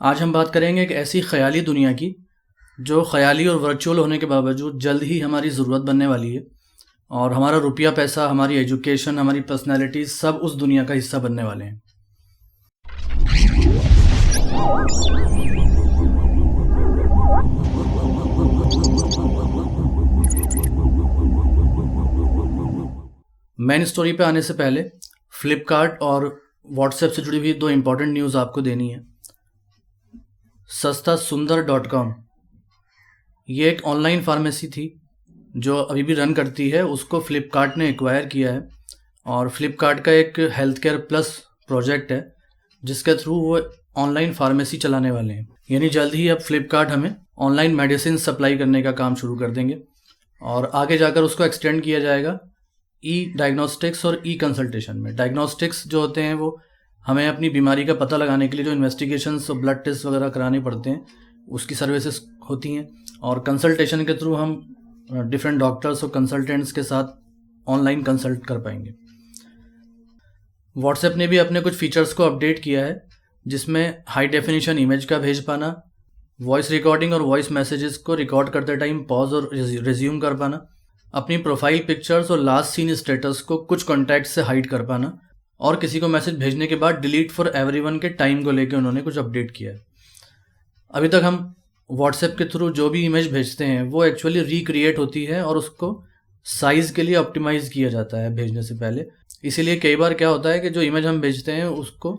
आज हम बात करेंगे एक ऐसी ख़याली दुनिया की जो ख़याली और वर्चुअल होने के बावजूद जल्द ही हमारी ज़रूरत बनने वाली है। और हमारा रुपया पैसा, हमारी एजुकेशन, हमारी पर्सनैलिटी सब उस दुनिया का हिस्सा बनने वाले हैं। मेन स्टोरी पे आने से पहले फ्लिपकार्ट और व्हाट्सएप से जुड़ी हुई दो इम्पॉर्टेंट न्यूज़ आपको देनी है। सस्तासुंदर.com ये एक ऑनलाइन फार्मेसी थी जो अभी भी रन करती है। उसको फ्लिपकार्ट ने एक्वायर किया है और फ्लिपकार्ट का एक हेल्थ केयर प्लस प्रोजेक्ट है जिसके थ्रू वो ऑनलाइन फार्मेसी चलाने वाले हैं। यानी जल्द ही अब फ्लिपकार्ट हमें ऑनलाइन मेडिसिन सप्लाई करने का काम शुरू कर देंगे और आगे जाकर उसको एक्सटेंड किया जाएगा ई डायग्नोस्टिक्स और ई कंसल्टेशन में। डायग्नोस्टिक्स जो होते हैं वो हमें अपनी बीमारी का पता लगाने के लिए जो इन्वेस्टिगेशंस और ब्लड टेस्ट वगैरह कराने पड़ते हैं उसकी सर्विसेज होती हैं, और कंसल्टेशन के थ्रू हम डिफरेंट डॉक्टर्स और कंसल्टेंट्स के साथ ऑनलाइन कंसल्ट कर पाएंगे। व्हाट्सएप ने भी अपने कुछ फीचर्स को अपडेट किया है जिसमें हाई डेफिनेशन इमेज का भेज पाना, वॉइस रिकॉर्डिंग और वॉइस मैसेजेस को रिकॉर्ड करते टाइम पॉज और रिज्यूम कर पाना, अपनी प्रोफाइल पिक्चर्स और लास्ट सीन स्टेटस को कुछ कॉन्टैक्ट से हाइड कर पाना, और किसी को मैसेज भेजने के बाद डिलीट फॉर एवरीवन के टाइम को लेकर उन्होंने कुछ अपडेट किया है। अभी तक हम व्हाट्सएप के थ्रू जो भी इमेज भेजते हैं वो एक्चुअली रिक्रिएट होती है और उसको साइज़ के लिए ऑप्टिमाइज़ किया जाता है भेजने से पहले। इसीलिए कई बार क्या होता है कि जो इमेज हम भेजते हैं उसको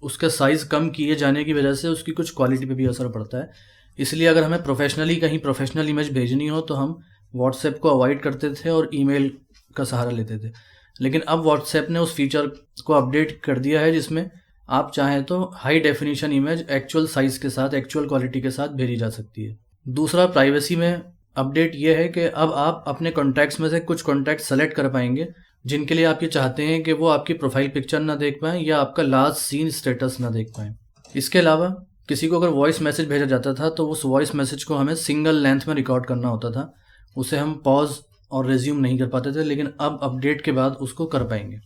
उसका साइज़ कम किए जाने की वजह से उसकी कुछ क्वालिटी पे भी असर पड़ता है। इसलिए अगर हमें प्रोफेशनली कहीं प्रोफेशनल इमेज भेजनी हो तो हम व्हाट्सएप को अवॉइड करते थे और ईमेल का सहारा लेते थे। लेकिन अब व्हाट्सएप ने उस फीचर को अपडेट कर दिया है जिसमें आप चाहें तो high definition image actual size के साथ, एक्चुअल क्वालिटी के साथ भेजी जा सकती है। दूसरा, प्राइवेसी में अपडेट ये है कि अब आप अपने कॉन्टैक्ट्स में से कुछ कॉन्टैक्ट सेलेक्ट कर पाएंगे जिनके लिए आप ये चाहते हैं कि वो आपकी प्रोफाइल पिक्चर ना देख पाएँ या आपका लास्ट सीन स्टेटस ना देख पाएँ। इसके अलावा किसी को अगर वॉइस मैसेज भेजा जाता था तो उस वॉइस मैसेज को हमें सिंगल लेंथ में रिकॉर्ड करना होता था, उसे हम पॉज और रिज्यूम नहीं कर पाते थे, लेकिन अब अपडेट के बाद उसको कर पाएंगे।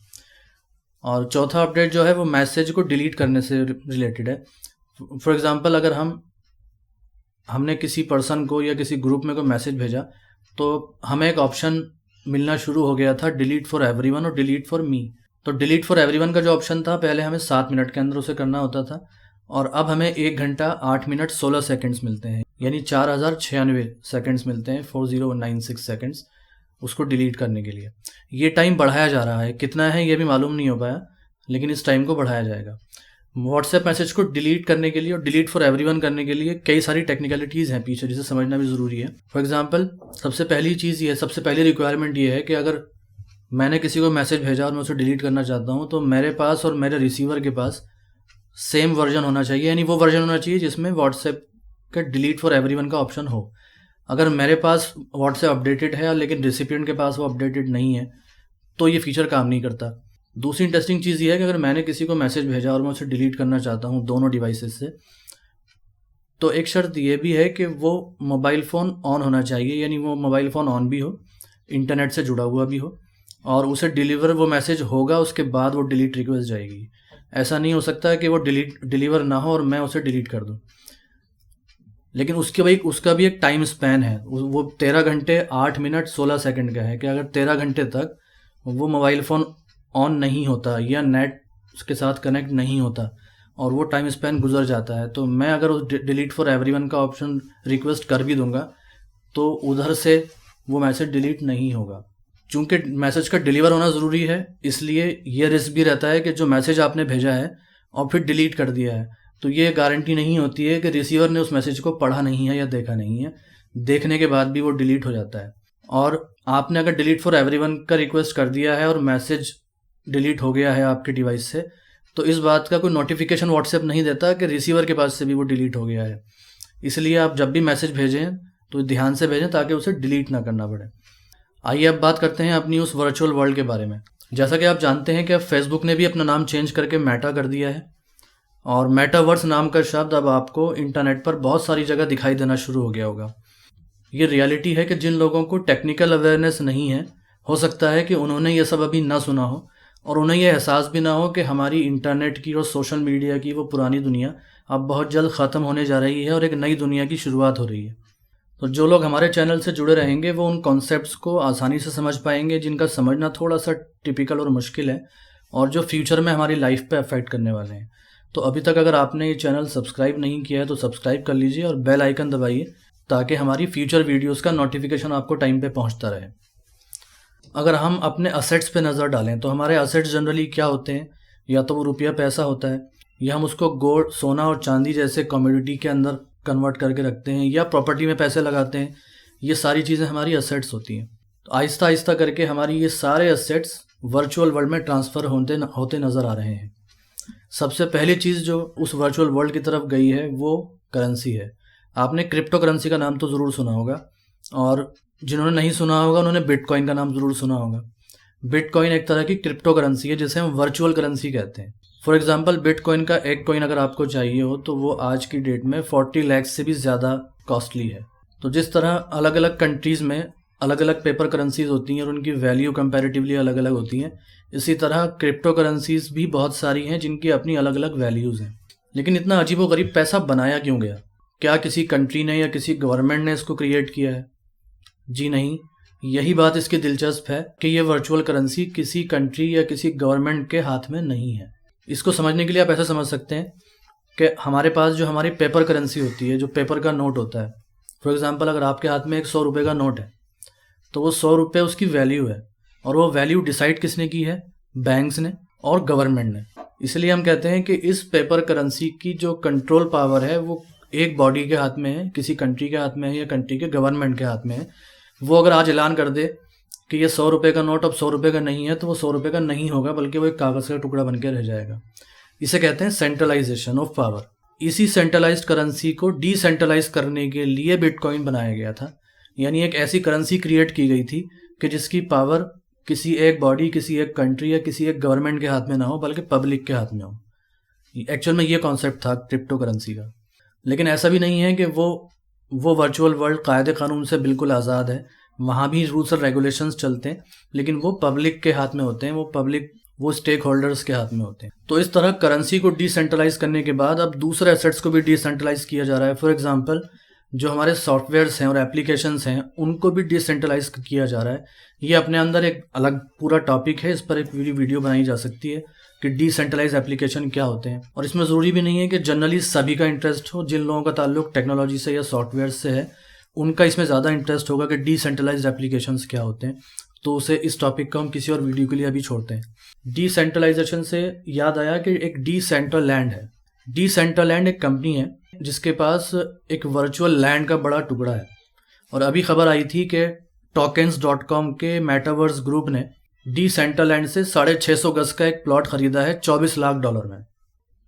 और चौथा अपडेट जो है वो मैसेज को डिलीट करने से रिलेटेड है। फॉर एग्ज़ाम्पल, अगर हमने किसी पर्सन को या किसी ग्रुप में कोई मैसेज भेजा तो हमें एक ऑप्शन मिलना शुरू हो गया था डिलीट फॉर एवरीवन और डिलीट फॉर मी। तो डिलीट फॉर एवरीवन का जो ऑप्शन था पहले हमें 7 मिनट के अंदर उसे करना होता था और अब हमें 1 घंटा 8 मिनट 16 सेकंड्स मिलते हैं, यानी 4096 सेकंड्स मिलते हैं, 4096 सेकंड्स उसको डिलीट करने के लिए। ये टाइम बढ़ाया जा रहा है, कितना है ये भी मालूम नहीं हो पाया, लेकिन इस टाइम को बढ़ाया जाएगा। व्हाट्सएप मैसेज को डिलीट करने के लिए और डिलीट फॉर एवरीवन करने के लिए कई सारी टेक्निकलिटीज़ हैं पीछे जिसे समझना भी ज़रूरी है। फॉर एग्जांपल, सबसे पहली रिक्वायरमेंट ये है कि अगर मैंने किसी को मैसेज भेजा और मैं उसे डिलीट करना चाहता हूँ तो मेरे पास और मेरे रिसीवर के पास सेम वर्जन होना चाहिए, यानी वो वर्जन होना चाहिए जिसमें व्हाट्सएप का डिलीट फॉर एवरीवन का ऑप्शन हो। अगर मेरे पास व्हाट्सएप अपडेटेड है लेकिन रिसिपिएंट के पास वो अपडेटेड नहीं है तो ये फीचर काम नहीं करता। दूसरी इंटरेस्टिंग चीज़ ये है कि अगर मैंने किसी को मैसेज भेजा और मैं उसे डिलीट करना चाहता हूँ दोनों डिवाइसेस से, तो एक शर्त ये भी है कि वो मोबाइल फ़ोन ऑन होना चाहिए, यानी वो मोबाइल फ़ोन ऑन भी हो, इंटरनेट से जुड़ा हुआ भी हो, और उसे डिलीवर वो मैसेज होगा उसके बाद वो डिलीट रिक्वेस्ट जाएगी। ऐसा नहीं हो सकता है कि वो डिलीवर ना हो और मैं उसे डिलीट कर दूँ। लेकिन उसका भी एक टाइम स्पैन है, वो 13 घंटे 8 मिनट 16 सेकंड का है कि अगर 13 घंटे तक वो मोबाइल फ़ोन ऑन नहीं होता या नेट उसके साथ कनेक्ट नहीं होता और वो टाइम स्पैन गुजर जाता है तो मैं अगर उस डिलीट फॉर एवरीवन का ऑप्शन रिक्वेस्ट कर भी दूंगा तो उधर से वो मैसेज डिलीट नहीं होगा। चूँकि मैसेज का डिलीवर होना ज़रूरी है इसलिए ये रिस्क भी रहता है कि जो मैसेज आपने भेजा है और फिर डिलीट कर दिया है तो ये गारंटी नहीं होती है कि रिसीवर ने उस मैसेज को पढ़ा नहीं है या देखा नहीं है, देखने के बाद भी वो डिलीट हो जाता है। और आपने अगर डिलीट फॉर एवरीवन का रिक्वेस्ट कर दिया है और मैसेज डिलीट हो गया है आपके डिवाइस से तो इस बात का कोई नोटिफिकेशन व्हाट्सएप नहीं देता कि रिसीवर के पास से भी वो डिलीट हो गया है। इसलिए आप जब भी मैसेज भेजें तो ध्यान से भेजें ताकि उसे डिलीट ना करना पड़े। आइए अब बात करते हैं अपनी उस वर्चुअल वर्ल्ड के बारे में। जैसा कि आप जानते हैं कि अब फेसबुक ने भी अपना नाम चेंज करके मेटा कर दिया है और मेटावर्स नाम का शब्द अब आपको इंटरनेट पर बहुत सारी जगह दिखाई देना शुरू हो गया होगा। ये रियलिटी है कि जिन लोगों को टेक्निकल अवेयरनेस नहीं है, हो सकता है कि उन्होंने ये सब अभी ना सुना हो और उन्हें यह एहसास भी ना हो कि हमारी इंटरनेट की और सोशल मीडिया की वो पुरानी दुनिया अब बहुत जल्द ख़त्म होने जा रही है और एक नई दुनिया की शुरुआत हो रही है। तो जो लोग हमारे चैनल से जुड़े रहेंगे वो उन कॉन्सेप्ट्स को आसानी से समझ पाएंगे जिनका समझना थोड़ा सा टिपिकल और मुश्किल है, और जो फ्यूचर में हमारी लाइफ पे अफेक्ट करने वाले हैं। तो अभी तक अगर आपने ये चैनल सब्सक्राइब नहीं किया है तो सब्सक्राइब कर लीजिए और बेल आइकन दबाइए ताकि हमारी फ्यूचर वीडियोस का नोटिफिकेशन आपको टाइम पे पहुंचता रहे। अगर हम अपने असेट्स पे नज़र डालें तो हमारे असेट्स जनरली क्या होते हैं, या तो वो रुपया पैसा होता है, या हम उसको गोल्ड, सोना और चांदी जैसे कमोडिटी के अंदर कन्वर्ट करके रखते हैं, या प्रॉपर्टी में पैसे लगाते हैं। ये सारी चीज़ें हमारी असेट्स होती हैं। तो आहिस्ता आहिस्ता करके हमारी ये सारे असेट्स वर्चुअल वर्ल्ड में ट्रांसफ़र होते नज़र आ रहे हैं। सबसे पहली चीज़ जो उस वर्चुअल वर्ल्ड की तरफ गई है वो करेंसी है। आपने क्रिप्टो करेंसी का नाम तो ज़रूर सुना होगा, और जिन्होंने नहीं सुना होगा उन्होंने बिटकॉइन का नाम ज़रूर सुना होगा। बिटकॉइन एक तरह की क्रिप्टो करेंसी है जिसे हम वर्चुअल करेंसी कहते हैं। फॉर एग्जांपल, बिटकॉइन का एक कॉइन अगर आपको चाहिए हो तो वो आज की डेट में 40 लाख से भी ज़्यादा कॉस्टली है। तो जिस तरह अलग अलग कंट्रीज़ में अलग अलग पेपर करेंसीज होती हैं और उनकी वैल्यू कंपैरेटिवली अलग अलग होती हैं, इसी तरह क्रिप्टो करेंसीज भी बहुत सारी हैं जिनकी अपनी अलग अलग वैल्यूज़ हैं। लेकिन इतना अजीबोगरीब पैसा बनाया क्यों गया? क्या किसी कंट्री ने या किसी गवर्नमेंट ने इसको क्रिएट किया है? जी नहीं। यही बात इसकी दिलचस्प है कि ये वर्चुअल करेंसी किसी कंट्री या किसी गवर्नमेंट के हाथ में नहीं है। इसको समझने के लिए आप ऐसा समझ सकते हैं कि हमारे पास जो हमारी पेपर करेंसी होती है, जो पेपर का नोट होता है, फॉर एग्जांपल अगर आपके हाथ में एक 100 रुपये का नोट है तो वो 100 रुपये उसकी वैल्यू है, और वो वैल्यू डिसाइड किसने की है? बैंक्स ने और गवर्नमेंट ने। इसलिए हम कहते हैं कि इस पेपर करेंसी की जो कंट्रोल पावर है वो एक बॉडी के हाथ में है, किसी कंट्री के हाथ में है या कंट्री के गवर्नमेंट के हाथ में है। वो अगर आज ऐलान कर दे कि ये 100 रुपये का नोट अब 100 रुपये का नहीं है तो वो 100 रुपये का नहीं होगा, बल्कि वो एक कागज़ का टुकड़ा बन के रह जाएगा। इसे कहते हैं सेंट्रलाइजेशन ऑफ पावर। इसी सेंट्रलाइज्ड करेंसी को डिसेंट्रलाइज करने के लिए बिटकॉइन बनाया गया था। यानी एक ऐसी करेंसी क्रिएट की गई थी कि जिसकी पावर किसी एक बॉडी, किसी एक कंट्री या किसी एक गवर्नमेंट के हाथ में ना हो, बल्कि पब्लिक के हाथ में हो। एक्चुअल में ये कॉन्सेप्ट था क्रिप्टो करेंसी का। लेकिन ऐसा भी नहीं है कि वो वर्चुअल वर्ल्ड कायदे कानून से बिल्कुल आज़ाद है। वहाँ भी रूल्स और रेगुलेशंस चलते हैं, लेकिन वो पब्लिक के हाथ में होते हैं, वो स्टेक होल्डर्स के हाथ में होते हैं। तो इस तरह करेंसी को डिसेंट्रलाइज करने के बाद अब दूसरे एसेट्स को भी डिसेंट्रलाइज किया जा रहा है। फॉर एग्जांपल, जो हमारे सॉफ्टवेयर्स हैं और एप्लीकेशंस हैं उनको भी डिसेंट्रलाइज किया जा रहा है। ये अपने अंदर एक अलग पूरा टॉपिक है, इस पर एक पूरी वीडियो बनाई जा सकती है कि डिसेंट्रलाइज एप्लीकेशन क्या होते हैं। और इसमें ज़रूरी भी नहीं है कि जनरली सभी का इंटरेस्ट हो। जिन लोगों का ताल्लुक टेक्नोलॉजी से या सॉफ्टवेयर से है उनका इसमें ज़्यादा इंटरेस्ट होगा कि डिसेंट्रलाइज्ड एप्लीकेशंस क्या होते हैं। तो उसे इस टॉपिक को हम किसी और वीडियो के लिए अभी छोड़ते हैं। डिसेंट्रलाइजेशन से याद आया कि एक डिसेंट्रलैंड है। डिसेंट्रलैंड एक कंपनी है जिसके पास एक वर्चुअल लैंड का बड़ा टुकड़ा है। और अभी खबर आई थी कि tokens.com के मेटावर्स ग्रुप ने डिसेंट्रलैंड से 650 गज का एक प्लॉट खरीदा है $24 लाख में।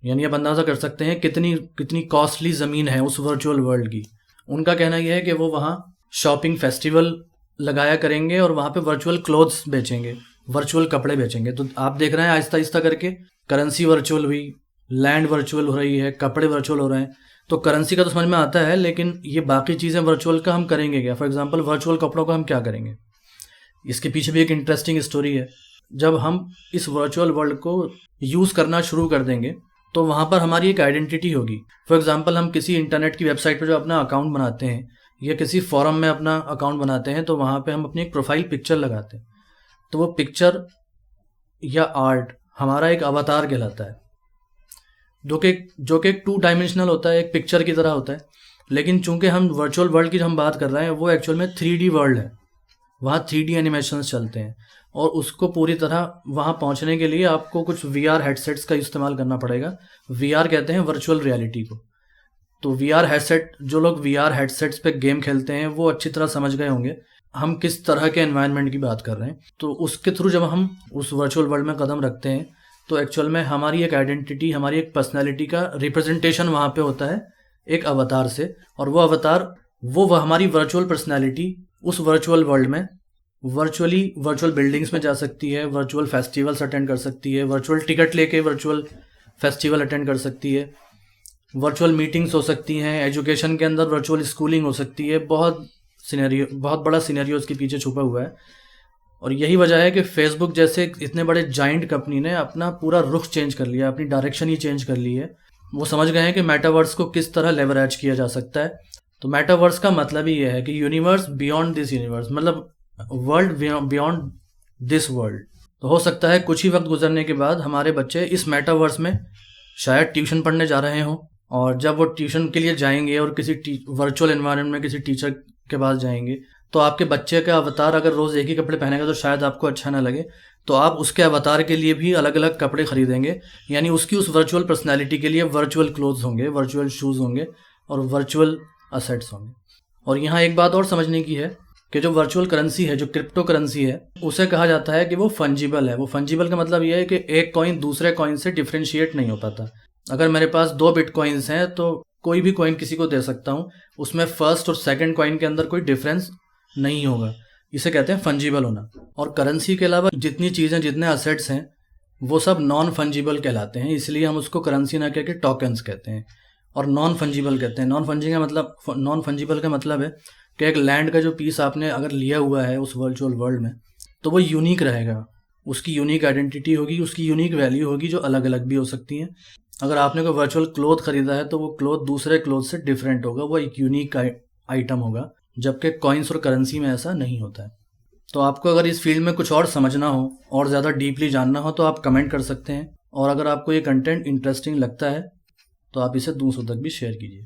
यानी आप अंदाज़ा कर सकते हैं कितनी कॉस्टली ज़मीन है उस वर्चुअल वर्ल्ड की। उनका कहना यह है कि वो वहाँ शॉपिंग फेस्टिवल लगाया करेंगे और वहाँ पे वर्चुअल क्लोथ्स बेचेंगे, वर्चुअल कपड़े बेचेंगे। तो आप देख रहे हैं आहिस्ता आहिस्ता करके करेंसी वर्चुअल हुई, लैंड वर्चुअल हो रही है, कपड़े वर्चुअल हो रहे हैं। तो करेंसी का तो समझ में आता है, लेकिन ये बाकी चीज़ें वर्चुअल का हम करेंगे क्या? फॉर एग्जांपल, वर्चुअल कपड़ों का हम क्या करेंगे? इसके पीछे भी एक इंटरेस्टिंग स्टोरी है। जब हम इस वर्चुअल वर्ल्ड को यूज़ करना शुरू कर देंगे तो वहाँ पर हमारी एक आइडेंटिटी होगी। फॉर एग्जांपल, हम किसी इंटरनेट की वेबसाइट पर जो अपना अकाउंट बनाते हैं या किसी फोरम में अपना अकाउंट बनाते हैं तो वहाँ पे हम अपनी एक प्रोफाइल पिक्चर लगाते हैं। तो वो पिक्चर या आर्ट हमारा एक अवतार कहलाता है, जो कि एक 2 डायमेंशनल होता है, एक पिक्चर की तरह होता है। लेकिन चूंकि हम वर्चुअल वर्ल्ड की हम बात कर रहे हैं, वो एक्चुअल में 3D वर्ल्ड है। वहाँ 3D एनिमेशंस चलते हैं, और उसको पूरी तरह वहाँ पहुँचने के लिए आपको कुछ VR हेडसेट्स का इस्तेमाल करना पड़ेगा। VR कहते हैं वर्चुअल रियलिटी को। तो VR हेडसेट, जो लोग VR हेडसेट्स पे गेम खेलते हैं वो अच्छी तरह समझ गए होंगे हम किस तरह के एनवायरनमेंट की बात कर रहे हैं। तो उसके थ्रू जब हम उस वर्चुअल वर्ल्ड में कदम रखते हैं तो एक्चुअल में हमारी एक आइडेंटिटी, हमारी एक पर्सनैलिटी का रिप्रेजेंटेशन वहाँ पे होता है एक अवतार से। और वो अवतार, वो हमारी वर्चुअल पर्सनैलिटी उस वर्चुअल वर्ल्ड में वर्चुअल बिल्डिंग्स में जा सकती है, वर्चुअल फेस्टिवल्स अटेंड कर सकती है, वर्चुअल टिकट लेके वर्चुअल फेस्टिवल अटेंड कर सकती है, वर्चुअल मीटिंग्स हो सकती हैं, एजुकेशन के अंदर वर्चुअल स्कूलिंग हो सकती है। बहुत बड़ा सिनेरियो उसके पीछे छुपा हुआ है। और यही वजह है कि फेसबुक जैसे इतने बड़े जाइंट कंपनी ने अपना पूरा रुख चेंज कर लिया, अपनी डायरेक्शन ही चेंज कर ली है। वो समझ गए हैं कि मेटावर्स को किस तरह लेवरेज किया जा सकता है। तो मेटावर्स का मतलब ही ये है कि यूनिवर्स बियॉन्ड दिस यूनिवर्स, मतलब वर्ल्ड बियॉन्ड दिस वर्ल्ड। तो हो सकता है कुछ ही वक्त गुजरने के बाद हमारे बच्चे इस मेटावर्स में शायद ट्यूशन पढ़ने जा रहे हों, और जब वो ट्यूशन के लिए जाएंगे और किसी वर्चुअल एनवायरनमेंट में किसी टीचर के पास जाएंगे, तो आपके बच्चे का अवतार अगर रोज़ एक ही कपड़े पहनेगा तो शायद आपको अच्छा ना लगे, तो आप उसके अवतार के लिए भी अलग अलग कपड़े खरीदेंगे। यानी उसकी उस वर्चुअल पर्सनैलिटी के लिए वर्चुअल क्लोथ्स होंगे, वर्चुअल शूज़ होंगे और वर्चुअल असेट्स होंगे। और यहाँ एक बात और समझने की है कि जो वर्चुअल करेंसी है, जो क्रिप्टो करेंसी है, उसे कहा जाता है कि वो फंजिबल है। वो फंजिबल का मतलब ये है कि एक कॉइन दूसरे कॉइन से डिफ्रेंशिएट नहीं हो पाता। अगर मेरे पास 2 बिटकॉइंस हैं तो कोई भी कॉइन किसी को दे सकता हूँ, उसमें फर्स्ट और सेकंड कॉइन के अंदर कोई डिफरेंस नहीं होगा। इसे कहते हैं फंजिबल होना। और करेंसी के अलावा जितनी चीज़ें, जितने असेट्स हैं, वो सब नॉन फंजिबल कहलाते हैं, इसलिए हम उसको करेंसी ना कह के टोकन्स कहते हैं और नॉन फंजिबल कहते हैं। नॉन फंजिबल का मतलब है कि एक लैंड का जो पीस आपने अगर लिया हुआ है उस वर्चुअल वर्ल्ड में, तो वो यूनिक रहेगा, उसकी यूनिक आइडेंटिटी होगी, उसकी यूनिक वैल्यू होगी, जो अलग अलग भी हो सकती हैं। अगर आपने कोई वर्चुअल क्लोथ खरीदा है तो वो क्लोथ दूसरे क्लोथ से डिफरेंट होगा, वो एक यूनिक आइटम होगा, जबकि कॉइन्स और करेंसी में ऐसा नहीं होता है। तो आपको अगर इस फील्ड में कुछ और समझना हो और ज़्यादा डीपली जानना हो तो आप कमेंट कर सकते हैं, और अगर आपको ये कंटेंट इंटरेस्टिंग लगता है तो आप इसे दूसरों तक भी शेयर कीजिए।